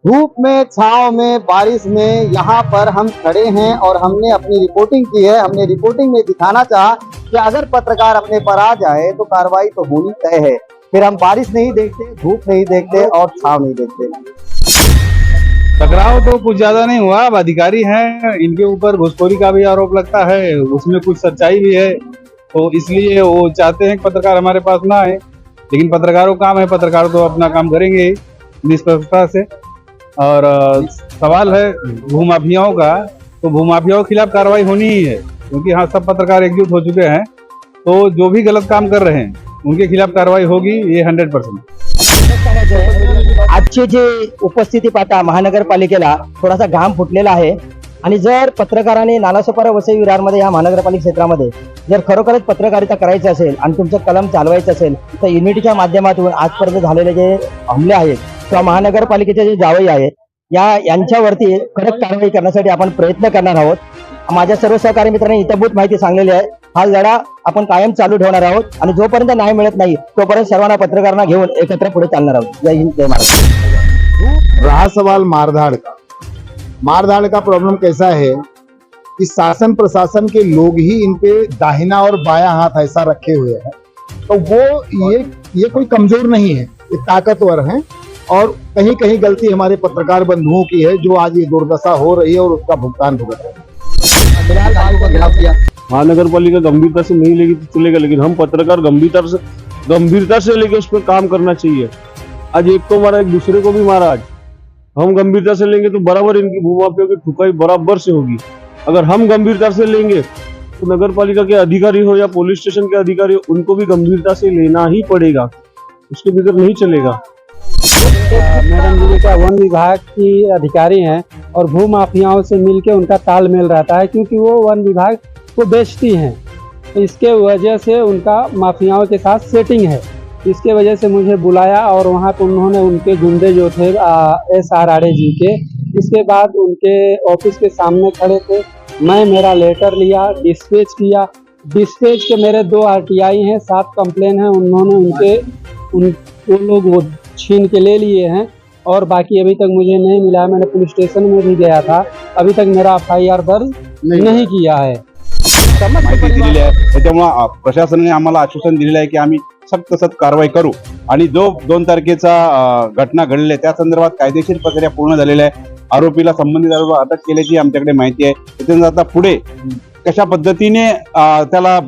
धूप में, छांव में, बारिश में यहाँ पर हम खड़े हैं और हमने अपनी रिपोर्टिंग की है। हमने रिपोर्टिंग में दिखाना चाहा कि अगर पत्रकार अपने पर आ जाए तो कार्रवाई तो होनी तय है। फिर हम बारिश नहीं देखते, धूप नहीं देखते और छांव नहीं देखते। टकराव तो कुछ ज्यादा नहीं हुआ। अब अधिकारी हैं, इनके ऊपर घूसखोरी का भी आरोप लगता है, उसमें कुछ सच्चाई भी है, तो इसलिए वो चाहते हैं कि पत्रकार हमारे पास ना आए। लेकिन पत्रकारों का काम है, पत्रकार तो अपना काम करेंगे निष्पक्षता से। और सवाल है भूमाफियाओं का, तो भूमाफियाओं के खिलाफ कार्रवाई होनी ही है, क्योंकि हाँ सब पत्रकार एकजुट हो चुके हैं, तो जो भी गलत काम कर रहे हैं उनके खिलाफ कार्रवाई होगी, ये 100%। आजची जी उपस्थिती पाहता महानगरपालिकेला थोडासा घाम फुटलेला आहे आणि जर पत्रकारांनी नालासोपारा वसई विरारमध्ये या महानगरपालिका क्षेत्रामध्ये जर खरोखरच पत्रकारिता करायची असेल आणि तुमचं कलम चालवायचं असेल तर युनिटीच्या माध्यमातून आजपर्यंत झालेले जे हमले आहेत किंवा महानगरपालिकेचे जे जावई आहेत यांच्यावरती कडक कारवाई करण्यासाठी आपण प्रयत्न करणार आहोत। माझ्या सर्व सहकारी मित्रांनी इतंभूत माहिती सांगलेली आहे। हा लढा आपण कायम चालू ठेवणार आहोत आणि जोपर्यंत न्याय मिळत नाही तोपर्यंत सर्वांना पत्रकारांना घेऊन एकत्र पुढे चालणार आहोत। जय हिंद, जय महाराष्ट्र। रहा सवाल मारधाड़ का प्रॉब्लम कैसा है कि शासन प्रशासन के लोग ही इन पे दाहिना और बायां हाथ ऐसा रखे हुए हैं, तो वो ये कोई कमजोर नहीं है, ये ताकतवर हैं। और कहीं कहीं गलती हमारे पत्रकार बंधुओं की है, जो आज ये दुर्दशा हो रही है और उसका भुगतान भुगत रहे हैं। महानगर पालिका गंभीरता से नहीं लेगी तो चलेगा, लेकिन हम पत्रकार गंभीरता से लेके उस पर काम करना चाहिए। आज एक को मारा, एक दूसरे को भी मारा। आज हम गंभीरता से लेंगे तो बराबर इनकी भूमाफियों की ठुकाई बराबर से होगी। अगर हम गंभीरता से लेंगे तो नगर पालिका के अधिकारी हो या पुलिस स्टेशन के अधिकारी हो, उनको भी गंभीरता से लेना ही पड़ेगा, उसके बगैर नहीं चलेगा। मैडम जी का वन विभाग की अधिकारी हैं और भू माफियाओं से मिलकर उनका तालमेल रहता है, क्योंकि वो वन विभाग को बेचती हैं, इसके वजह से उनका माफियाओं के साथ सेटिंग है। इसके वजह से मुझे बुलाया और वहाँ पर उन्होंने उनके गुंडे जो थे SR आड़े जी के, इसके बाद उनके ऑफिस के सामने खड़े थे। मैं मेरा लेटर लिया, डिस्पैच किया। डिस्पैच के मेरे 2 RTI हैं, 7 कंप्लेन हैं, उन्होंने वो लोग वो छीन के ले लिए हैं और बाकी अभी तक मुझे नहीं मिला। मैंने पुलिस स्टेशन में भी गया था, अभी तक मेरा FIR दर्ज नहीं किया है। माहिती दिलेली आहे, त्याच्यामुळे प्रशासनाने आम्हाला आश्वासन दिलेलं आहे की आम्ही सक्त कारवाई करू आणि जो 2 तारखेचा घटना घडली आहे त्या संदर्भात कायदेशीर प्रक्रिया पूर्ण झालेल्या आहे। आरोपीला संबंधित आरोपी अटक केल्याची आमच्याकडे माहिती आहे। त्याच्यानंतर आता पुढे कशा पद्धतीने त्याला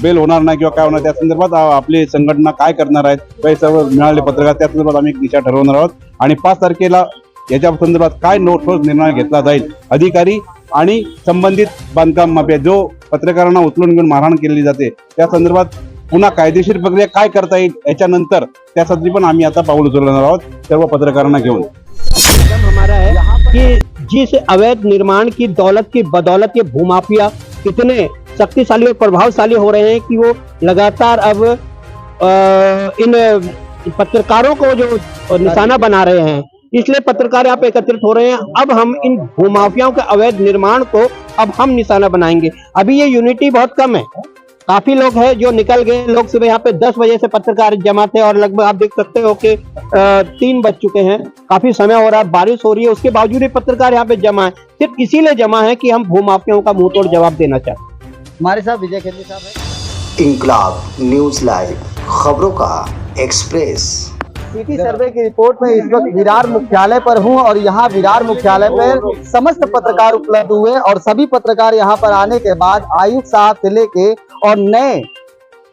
बेल होणार नाही किंवा काय होणार त्या संदर्भात आपली संघटना काय करणार आहेत, काही सर्व मिळालेले पत्रकार त्या संदर्भात आम्ही एक दिशा ठरवणार आहोत आणि 5 तारखेला याच्या संदर्भात काय ठोस निर्णय घेतला जाईल, अधिकारी आणि संबंधित बांधकाम माफिया जो पत्रकारांना उचलून घेऊन मारहाण केली जाते त्या संदर्भात पुन्हा कायदेशीर प्रक्रिया काय करता येईल याच्यानंतर त्यासाठी पण आम्ही आता पाऊल उचलणार आहोत सर्व पत्रकारांना घेऊन। हमारा है कि जिस अवैध निर्माण की दौलत की बदौलत ये भूमाफिया कितने शक्तिशाली और प्रभावशाली हो रहे हैं कि वो लगातार अब इन पत्रकारों को जो निशाना बना रहे हैं, इसलिए पत्रकार यहाँ पे एकत्रित हो रहे हैं। अब हम इन भूमाफियाओं के अवैध निर्माण को अब हम निशाना बनाएंगे। अभी ये यूनिटी बहुत कम है, काफी लोग हैं जो निकल गए। लोग सुबह यहाँ पे 10 बजे से पत्रकार जमा थे और लगभग आप देख सकते हो कि 3 बज चुके हैं। काफी समय हो रहा है, बारिश हो रही है, उसके बावजूद भी पत्रकार यहाँ पे जमा है। सिर्फ इसीलिए जमा है कि हम भूमाफियाओं का मुंह तोड़ जवाब देना चाहते हैं। हमारे साथ विजय खेत्री साहब है। इंकलाब न्यूज लाइव, खबरों का एक्सप्रेस। सिटी सर्वे की रिपोर्ट में इस वक्त विरार मुख्यालय पर हूं और यहाँ विरार मुख्यालय पर समस्त पत्रकार उपलब्ध हुए और सभी पत्रकार यहाँ पर आने के बाद आयुक्त साहब से लेके और नए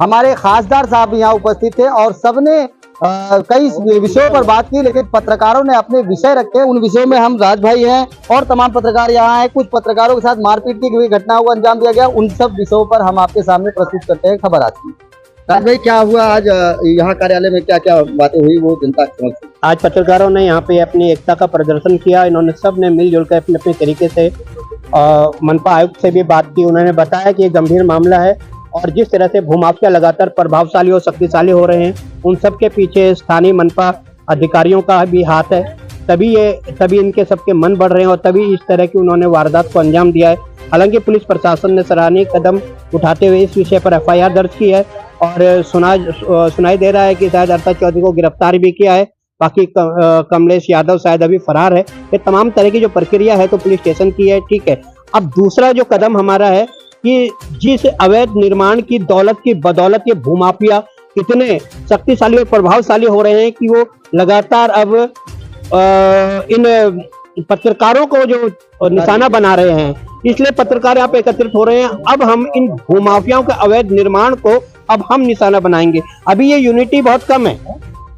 हमारे खासदार साहब यहाँ उपस्थित थे और सबने कई विषयों पर बात की, लेकिन पत्रकारों ने अपने विषय रखे। उन विषयों में हम राज भाई हैं और तमाम पत्रकार यहाँ हैं। कुछ पत्रकारों के साथ मारपीट की हुई घटनाओं को अंजाम दिया गया, उन सब विषयों पर हम आपके सामने प्रस्तुत करते हैं खबर आज की। राज भाई, क्या हुआ आज यहाँ कार्यालय में, क्या क्या बातें हुई वो जनता समझ? आज पत्रकारों ने यहाँ पे अपनी एकता का प्रदर्शन किया। इन्होंने सब ने मिलजुल कर अपने अपने तरीके से मनपा आयुक्त से भी बात की। उन्होंने बताया कि ये गंभीर मामला है और जिस तरह से भूमाफिया लगातार प्रभावशाली और शक्तिशाली हो रहे हैं, उन सब के पीछे स्थानीय मनपा अधिकारियों का भी हाथ है। तभी इनके सबके मन बढ़ रहे हैं और तभी इस तरह की उन्होंने वारदात को अंजाम दिया है। हालांकि पुलिस प्रशासन ने सराहनीय कदम उठाते हुए इस विषय पर FIR दर्ज की है और सुनाई दे रहा है कि शायद अर्ता चौधरी को गिरफ्तार भी किया है। बाकी कमलेश यादव शायद अभी फरार है। ये तमाम तरह की जो प्रक्रिया है तो पुलिस स्टेशन की है, ठीक है। अब दूसरा जो कदम हमारा है कि जिस अवैध निर्माण की दौलत की बदौलत ये भूमाफिया इतने शक्तिशाली और प्रभावशाली हो रहे हैं कि वो लगातार अब इन पत्रकारों को जो निशाना बना रहे हैं, इसलिए पत्रकार यहाँ पे एकत्रित हो रहे हैं। अब हम इन भूमाफियाओं के अवैध निर्माण को अब हम निशाना बनाएंगे। अभी ये यूनिटी बहुत कम है,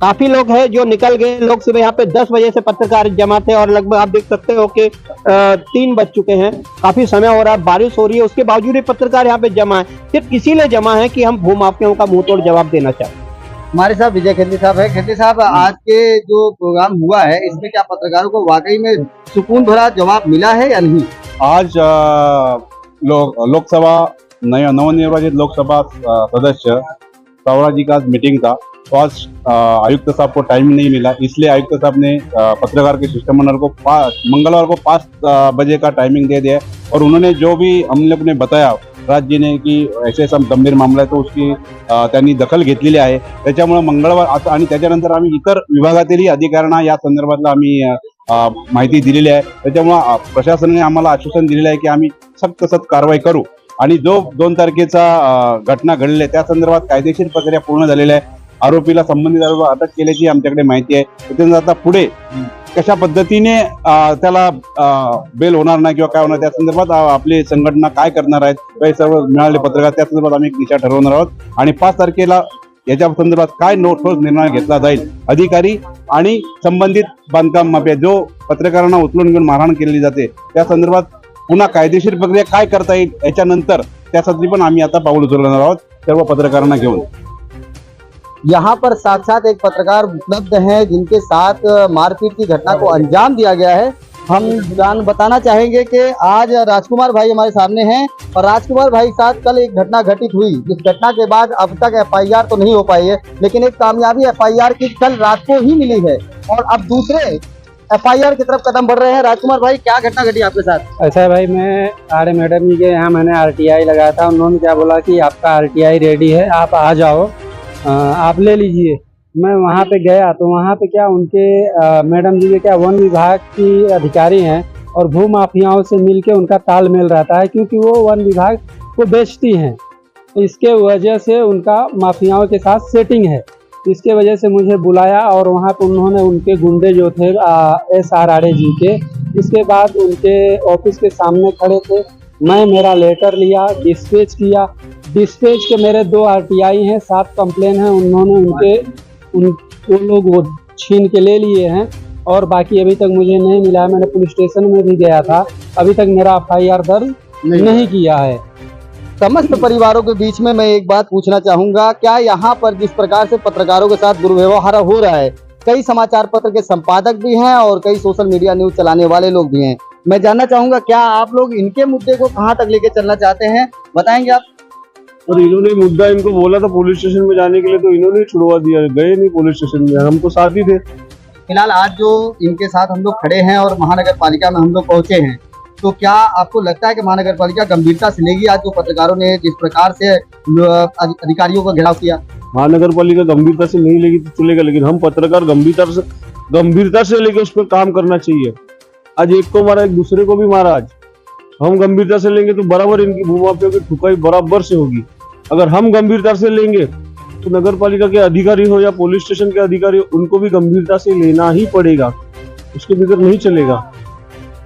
काफी लोग हैं जो निकल गए। लोग सुबह यहाँ पे 10 बजे से पत्रकार जमा थे और लगभग आप देख सकते हो कि 3 बज चुके हैं। काफी समय हो रहा है, बारिश हो रही है, उसके बावजूद भी पत्रकार यहाँ पे जमा है। सिर्फ इसीलिए जमा है कि हम भूमाफियाओं का मुंह तोड़ जवाब देना चाहते हैं। हमारे साथ विजय खत्री साहब है। खत्री साहब, आज के जो प्रोग्राम हुआ है इसमें क्या पत्रकारों को वाकई में सुकून भरा जवाब मिला है या नहीं? आज लोकसभा नवनिर्वाचित लोकसभा सदस्य सावरा जी का आज मीटिंग था, तो आज आयुक्त साहब को टाइम नहीं मिला, इसलिए आयुक्त साहब ने पत्रकार के शिष्टमंडल को मंगलवार को 5 बजे का टाइमिंग दे दिया और उन्होंने जो भी हम लोग ने बताया राज्य ने की ऐसे गंभीर मामला आहे तो उसकी त्यांनी दखल घेतलेली आहे। त्याच्यामुळे मंगळवार आता आणि त्याच्यानंतर आम्ही इतर विभागातील अधिकाऱ्यांना या संदर्भातला आम्ही माहिती दिलेली आहे। त्याच्यामुळे प्रशासनाने आम्हाला आश्वासन दिलेलं आहे की आम्ही सक्त कारवाई करू आणि जो 2 तारखेचा घटना घडली त्या संदर्भात कायदेशीर प्रक्रिया पूर्ण झालेली आहे। आरोपीला संबंधित आरोपी अटक केल्याची आमच्याकडे माहिती आहे। त्याच्यानंतर आता पुढे कशा पद्धतीने त्याला बेल होणार नाही किंवा काय होणार त्या संदर्भात आपली संघटना काय करणार आहेत काही सर्व मिळाले पत्रकार त्या संदर्भात आम्ही एक दिशा ठरवणार आहोत आणि 5 तारखेला याच्या संदर्भात काय ठोस निर्णय घेतला जाईल अधिकारी आणि संबंधित बांधकाम माफिया जो पत्रकारांना उचलून घेऊन मारहाण केली जाते त्या संदर्भात पुन्हा कायदेशीर प्रक्रिया काय करता येईल याच्यानंतर त्यासाठी पण आम्ही आता पाऊल उचलणार आहोत सर्व पत्रकारांना घेऊन। यहाँ पर साक्षात एक पत्रकार उपलब्ध हैं जिनके साथ मारपीट की घटना को अंजाम दिया गया है। हम बताना चाहेंगे कि आज राजकुमार भाई हमारे सामने हैं और राजकुमार भाई के साथ कल एक घटना घटित हुई, जिस घटना के बाद अब तक FIR तो नहीं हो पाई है, लेकिन एक कामयाबी FIR की कल रात को ही मिली है और अब दूसरे FIR की तरफ कदम बढ़ रहे हैं। राजकुमार भाई, क्या घटना घटी आपके साथ? ऐसा है भाई, मैं आर्य मैडम जी के यहाँ मैंने RTI लगाया था। उन्होंने क्या बोला कि आपका RTI रेडी है, आप आ जाओ, आप ले लीजिए। मैं वहाँ पे गया तो वहाँ पे क्या उनके मैडम जी के क्या वन विभाग की अधिकारी हैं और भू माफियाओं से मिलके उनका तालमेल रहता है, क्योंकि वो वन विभाग को बेचती हैं। इसके वजह से उनका माफियाओं के साथ सेटिंग है। इसके वजह से मुझे बुलाया और वहाँ पे उन्होंने उनके गुंडे जो थे SR आर्य जी के, इसके बाद उनके ऑफिस के सामने खड़े थे। मैं मेरा लेटर लिया, डिस्पैच किया। डिस्पैच के मेरे 2 RTI हैं, 7 कंप्लेन हैं, उन्होंने वो लोग वो छीन के ले लिए हैं और बाकी अभी तक मुझे नहीं मिला। मैंने पुलिस स्टेशन में भी गया था, अभी तक मेरा FIR दर्ज नहीं किया है। समस्त परिवारों के बीच में मैं एक बात पूछना चाहूंगा, क्या यहाँ पर जिस प्रकार से पत्रकारों के साथ दुर्व्यवहार हो रहा है, कई समाचार पत्र के संपादक भी हैं और कई सोशल मीडिया न्यूज चलाने वाले लोग भी हैं, मैं जानना चाहूंगा क्या आप लोग इनके मुद्दे को कहाँ तक लेके चलना चाहते हैं, बताएंगे आप? और इन्होंने मुद्दा इनको बोला था पुलिस स्टेशन में जाने के लिए, तो इन्होंने छुड़वा दिया, गए नहीं पुलिस स्टेशन में, हम तो साथ ही थे। फिलहाल आज जो इनके साथ हम लोग खड़े हैं और महानगर पालिका में हम लोग पहुंचे हैं, तो क्या आपको लगता है कि महानगर पालिका गंभीरता से लेगी आज जो पत्रकारों ने जिस प्रकार से अधिकारियों का घेराव किया? महानगर पालिका गंभीरता से नहीं लेगी तो चलेगा, लेकिन हम पत्रकार गंभीरता से लेके उस पर काम करना चाहिए। आज एक को मारा, एक दूसरे को भी मारा। आज हम गंभीरता से लेंगे तो बराबर इनकी भूमाफिया की ठुकाई बराबर से होगी। अगर हम गंभीरता से लेंगे तो नगर पालिका के अधिकारी हो या पुलिस स्टेशन के अधिकारी हो, उनको भी गंभीरता से लेना ही पड़ेगा, उसके बगैर नहीं चलेगा।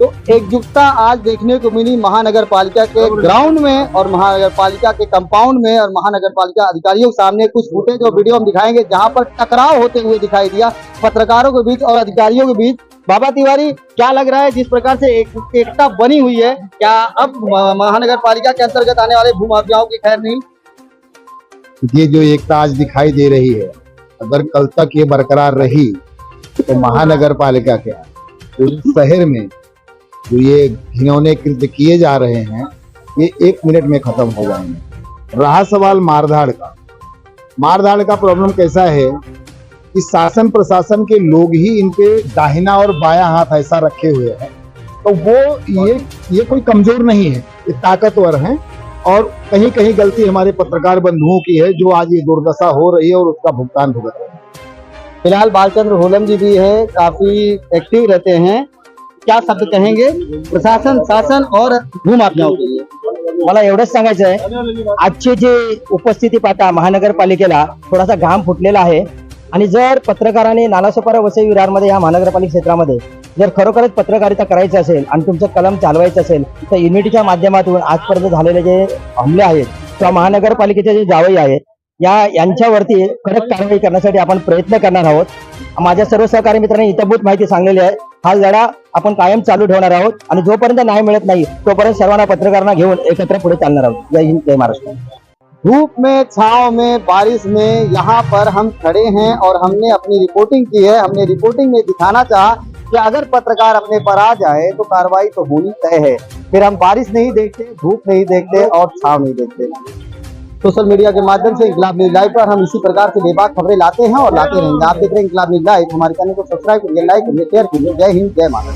तो एकजुटता आज देखने को मिली महानगर पालिका के ग्राउंड में और महानगर पालिका के कंपाउंड में और महानगर पालिका अधिकारियों के सामने कुछ फुटेज और वीडियो हम दिखाएंगे जहां पर टकराव होते हुए दिखाई दिया पत्रकारों के बीच और अधिकारियों के बीच। बाबा तिवारी, क्या लग रहा है जिस प्रकार से एकता बनी हुई है, क्या अब महानगर पालिका के अंतर्गत आने वाले भूमाफियाओं की खैर नहीं? ये जो एकता आज दिखाई दे रही है, अगर कल तक ये बरकरार रही तो महानगर पालिका के पूरे शहर में जो ये घिनौने कृत्य किए जा रहे हैं ये 1 मिनट में खत्म हो जाएंगे। रहा सवाल मारधाड़ का प्रॉब्लम कैसा है कि शासन प्रशासन के लोग ही इन पे दाहिना और बायां हाथ ऐसा रखे हुए हैं, तो वो ये कोई कमजोर नहीं है, ये ताकतवर हैं और कहीं कहीं गलती हमारे पत्रकार बंधुओं की है जो आज ये दुर्दशा हो रही है और उसका भुगतान भुगत रहे हैं। फिलहाल बालचंद्र होलम जी भी है, काफी एक्टिव रहते हैं। क्या शब्द कहेंगे प्रशासन, शासन और भूमाफियाओं के लिए? मला एवढंच सांगायचं आहे, आजची जी उपस्थिती पाहता महानगरपालिकेला थोडासा घाम फुटलेला आहे आणि जर पत्रकारांनी नालासोपारा वसई विरारमध्ये या महानगरपालिका क्षेत्रामध्ये जर खरोखरच पत्रकारिता करायचं असेल आणि तुमचं कलम चालवायचं असेल तर युनिटीच्या माध्यमातून आजपर्यंत झालेले जे हमले आहेत किंवा महानगरपालिकेचे जे जावई आहेत यांच्यावरती कडक कारवाई करण्यासाठी आपण प्रयत्न करणार आहोत. माझ्या सर्व सहकारी मित्रांनी इतंभूत माहिती सांगलेली आहे. हा लढा आपण कायम चालू ठेवणार आहोत आणि जोपर्यंत न्याय मिळत नाही तोपर्यंत सर्वांना पत्रकारांना घेऊन एकत्र पुढे चालणार आहोत. जय हिंद, जय महाराष्ट्र. धूप में, छांव में, बारिश में यहाँ पर हम खड़े हैं और हमने अपनी रिपोर्टिंग की है। हमने रिपोर्टिंग में दिखाना चाहा कि अगर पत्रकार अपने पर आ जाए तो कार्रवाई तो होनी तय है। फिर हम बारिश नहीं देखते, धूप नहीं देखते और छांव नहीं देखते। सोशल मीडिया के माध्यम से इंकलाब न्यूज लाइव पर हम इसी प्रकार से बेबाक खबरें लाते हैं और लाते रहेंगे। आप देख रहे हैं इंकलाब न्यूज लाइव। हमारे चैनल को सब्सक्राइब करिए, लाइक करिए, शेयर करिए। जय हिंद, जय महाराष्ट्र।